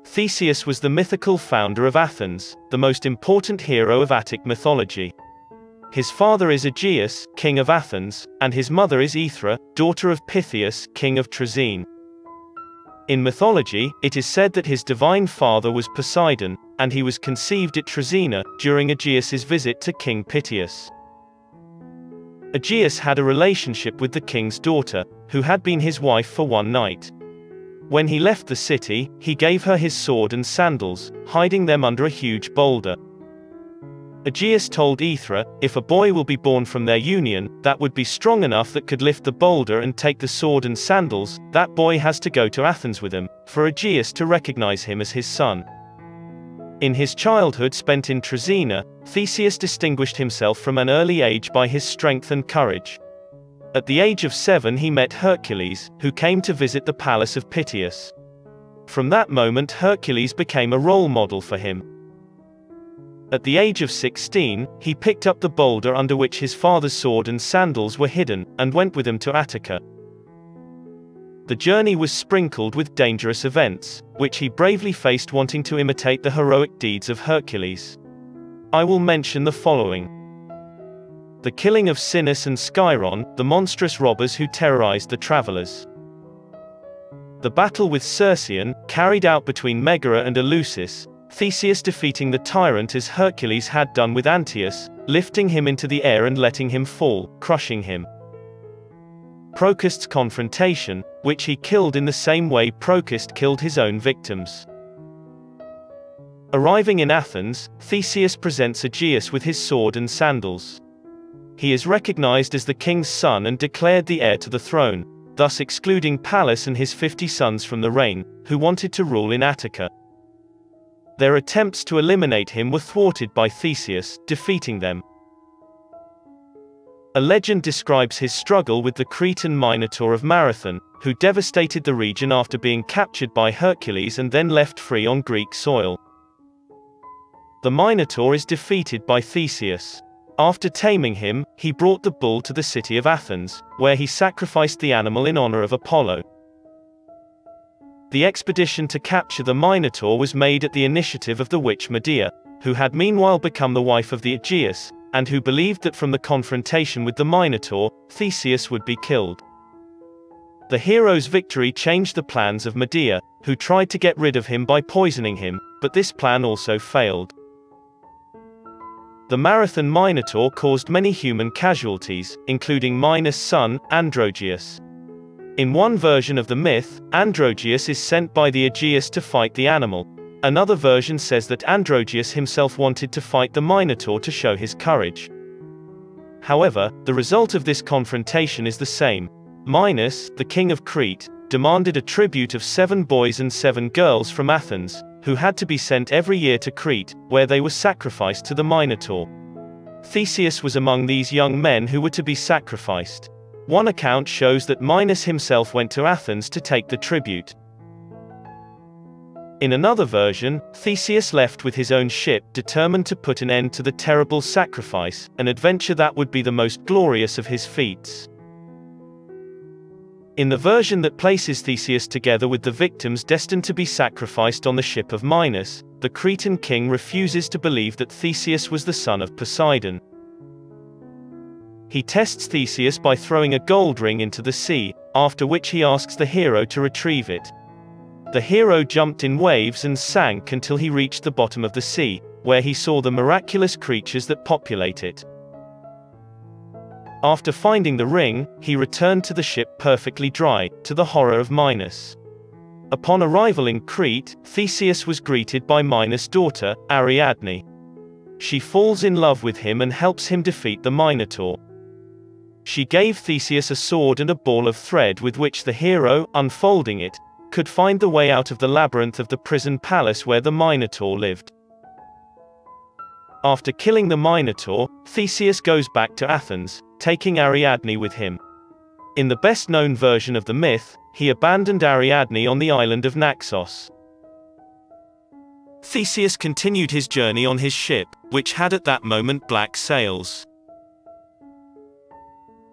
Theseus was the mythical founder of Athens, the most important hero of Attic mythology. His father is Aegeus, king of Athens, and his mother is Aethra, daughter of Pythias, king of Troezen. In mythology, it is said that his divine father was Poseidon, and he was conceived at Troezena, during Aegeus's visit to King Pythias. Aegeus had a relationship with the king's daughter, who had been his wife for one night. When he left the city, he gave her his sword and sandals, hiding them under a huge boulder. Aegeus told Aethra, if a boy will be born from their union, that would be strong enough that could lift the boulder and take the sword and sandals, that boy has to go to Athens with him, for Aegeus to recognize him as his son. In his childhood spent in Troezena, Theseus distinguished himself from an early age by his strength and courage. At the age of 7 he met Hercules, who came to visit the palace of Pythias. From that moment Hercules became a role model for him. At the age of 16, he picked up the boulder under which his father's sword and sandals were hidden, and went with him to Attica. The journey was sprinkled with dangerous events, which he bravely faced, wanting to imitate the heroic deeds of Hercules. I will mention the following. The killing of Sinis and Scyron, the monstrous robbers who terrorized the travelers. The battle with Circean, carried out between Megara and Eleusis, Theseus defeating the tyrant as Hercules had done with Antaeus, lifting him into the air and letting him fall, crushing him. Procrust's confrontation, which he killed in the same way Procrust killed his own victims. Arriving in Athens, Theseus presents Aegeus with his sword and sandals. He is recognized as the king's son and declared the heir to the throne, thus excluding Pallas and his 50 sons from the reign, who wanted to rule in Attica. Their attempts to eliminate him were thwarted by Theseus, defeating them. A legend describes his struggle with the Cretan Minotaur of Marathon, who devastated the region after being captured by Hercules and then left free on Greek soil. The Minotaur is defeated by Theseus. After taming him, he brought the bull to the city of Athens, where he sacrificed the animal in honor of Apollo. The expedition to capture the Minotaur was made at the initiative of the witch Medea, who had meanwhile become the wife of the Aegeus, and who believed that from the confrontation with the Minotaur, Theseus would be killed. The hero's victory changed the plans of Medea, who tried to get rid of him by poisoning him, but this plan also failed. The Marathon Minotaur caused many human casualties, including Minos' son, Androgeus. In one version of the myth, Androgeus is sent by the Aegeus to fight the animal. Another version says that Androgeus himself wanted to fight the Minotaur to show his courage. However, the result of this confrontation is the same. Minos, the king of Crete, demanded a tribute of 7 boys and 7 girls from Athens, who had to be sent every year to Crete, where they were sacrificed to the Minotaur. Theseus was among these young men who were to be sacrificed. One account shows that Minos himself went to Athens to take the tribute. In another version, Theseus left with his own ship, determined to put an end to the terrible sacrifice, an adventure that would be the most glorious of his feats. In the version that places Theseus together with the victims destined to be sacrificed on the ship of Minos, the Cretan king refuses to believe that Theseus was the son of Poseidon. He tests Theseus by throwing a gold ring into the sea, after which he asks the hero to retrieve it. The hero jumped in waves and sank until he reached the bottom of the sea, where he saw the miraculous creatures that populate it. After finding the ring, he returned to the ship perfectly dry, to the horror of Minos. Upon arrival in Crete, Theseus was greeted by Minos' daughter, Ariadne. She falls in love with him and helps him defeat the Minotaur. She gave Theseus a sword and a ball of thread with which the hero, unfolding it, could find the way out of the labyrinth of the prison palace where the Minotaur lived. After killing the Minotaur, Theseus goes back to Athens, taking Ariadne with him. In the best-known version of the myth, he abandoned Ariadne on the island of Naxos. Theseus continued his journey on his ship, which had at that moment black sails.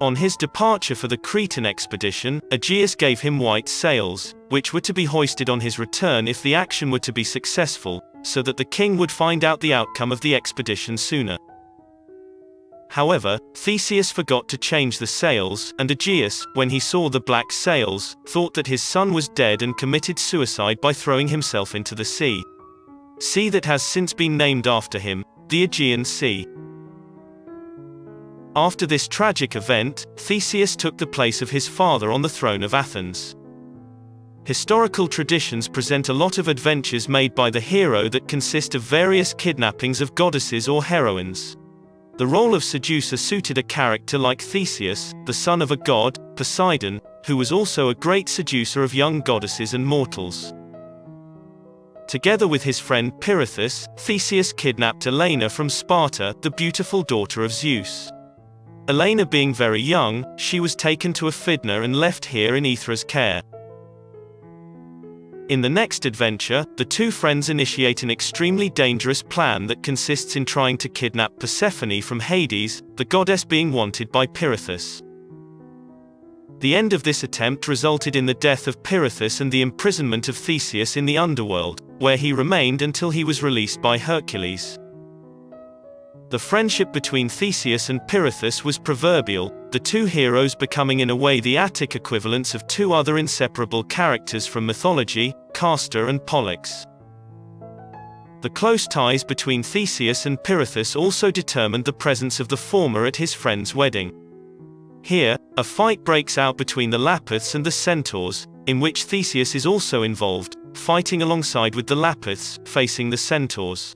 On his departure for the Cretan expedition, Aegeus gave him white sails, which were to be hoisted on his return if the action were to be successful, so that the king would find out the outcome of the expedition sooner. However, Theseus forgot to change the sails, and Aegeus, when he saw the black sails, thought that his son was dead and committed suicide by throwing himself into the sea. Sea that has since been named after him, the Aegean Sea. After this tragic event, Theseus took the place of his father on the throne of Athens. Historical traditions present a lot of adventures made by the hero that consist of various kidnappings of goddesses or heroines. The role of seducer suited a character like Theseus, the son of a god, Poseidon, who was also a great seducer of young goddesses and mortals. Together with his friend Pirithous, Theseus kidnapped Helena from Sparta, the beautiful daughter of Zeus. Helena being very young, she was taken to Aphidna and left here in Aethra's care. In the next adventure, the two friends initiate an extremely dangerous plan that consists in trying to kidnap Persephone from Hades, the goddess being wanted by Pirithous. The end of this attempt resulted in the death of Pirithous and the imprisonment of Theseus in the underworld, where he remained until he was released by Hercules. The friendship between Theseus and Pirithous was proverbial, the two heroes becoming in a way the Attic equivalents of two other inseparable characters from mythology, Castor and Pollux. The close ties between Theseus and Pirithous also determined the presence of the former at his friend's wedding. Here, a fight breaks out between the Lapiths and the Centaurs, in which Theseus is also involved, fighting alongside with the Lapiths, facing the Centaurs.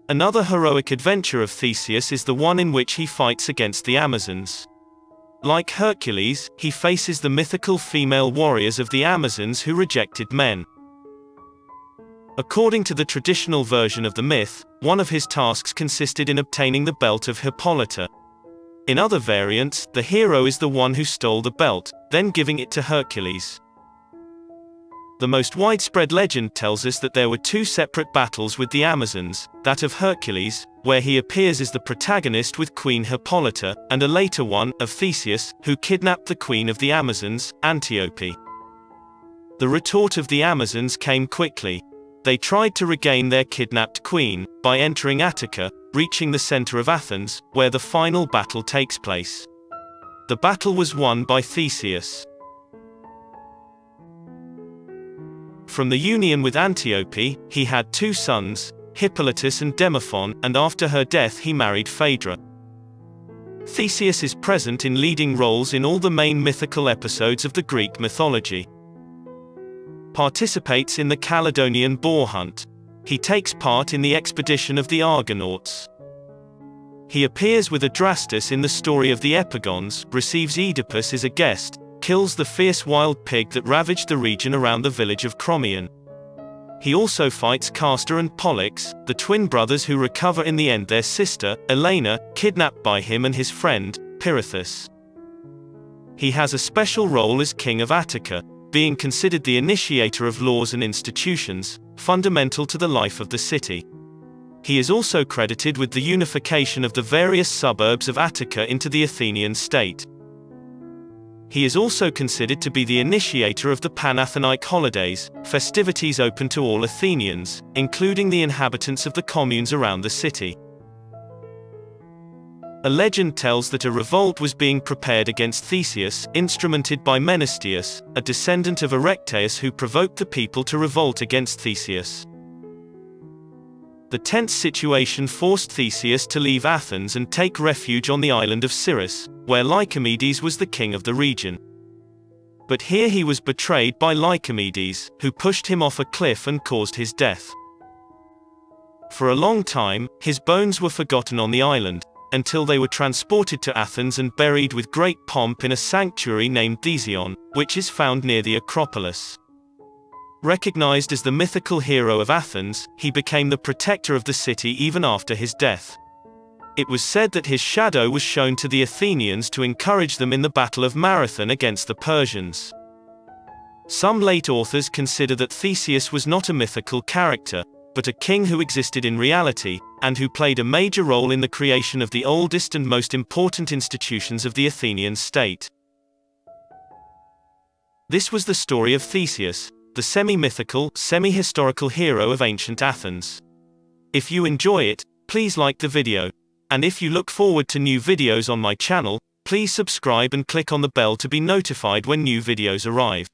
Another heroic adventure of Theseus is the one in which he fights against the Amazons. Like Hercules, he faces the mythical female warriors of the Amazons who rejected men. According to the traditional version of the myth, one of his tasks consisted in obtaining the belt of Hippolyta. In other variants, the hero is the one who stole the belt, then giving it to Hercules. The most widespread legend tells us that there were two separate battles with the Amazons, that of Hercules, where he appears as the protagonist with Queen Hippolyta, and a later one, of Theseus, who kidnapped the queen of the Amazons, Antiope. The retort of the Amazons came quickly. They tried to regain their kidnapped queen, by entering Attica, reaching the center of Athens, where the final battle takes place. The battle was won by Theseus. From the union with Antiope, he had two sons, Hippolytus and Demophon, and after her death he married Phaedra. Theseus is present in leading roles in all the main mythical episodes of the Greek mythology. Participates in the Caledonian boar hunt. He takes part in the expedition of the Argonauts. He appears with Adrastus in the story of the Epigons, receives Oedipus as a guest, kills the fierce wild pig that ravaged the region around the village of Crommyon. He also fights Castor and Pollux, the twin brothers who recover in the end their sister, Helena, kidnapped by him and his friend, Pirithous. He has a special role as king of Attica, being considered the initiator of laws and institutions, fundamental to the life of the city. He is also credited with the unification of the various suburbs of Attica into the Athenian state. He is also considered to be the initiator of the Panathenaic holidays, festivities open to all Athenians, including the inhabitants of the communes around the city. A legend tells that a revolt was being prepared against Theseus, instrumented by Menesthius, a descendant of Erechteus who provoked the people to revolt against Theseus. The tense situation forced Theseus to leave Athens and take refuge on the island of Cyrrhus, where Lycomedes was the king of the region. But here he was betrayed by Lycomedes, who pushed him off a cliff and caused his death. For a long time, his bones were forgotten on the island, until they were transported to Athens and buried with great pomp in a sanctuary named Theseus, which is found near the Acropolis. Recognized as the mythical hero of Athens, he became the protector of the city even after his death. It was said that his shadow was shown to the Athenians to encourage them in the Battle of Marathon against the Persians. Some late authors consider that Theseus was not a mythical character, but a king who existed in reality, and who played a major role in the creation of the oldest and most important institutions of the Athenian state. This was the story of Theseus, the semi-mythical, semi-historical hero of ancient Athens. If you enjoy it, please like the video. And if you look forward to new videos on my channel, please subscribe and click on the bell to be notified when new videos arrive.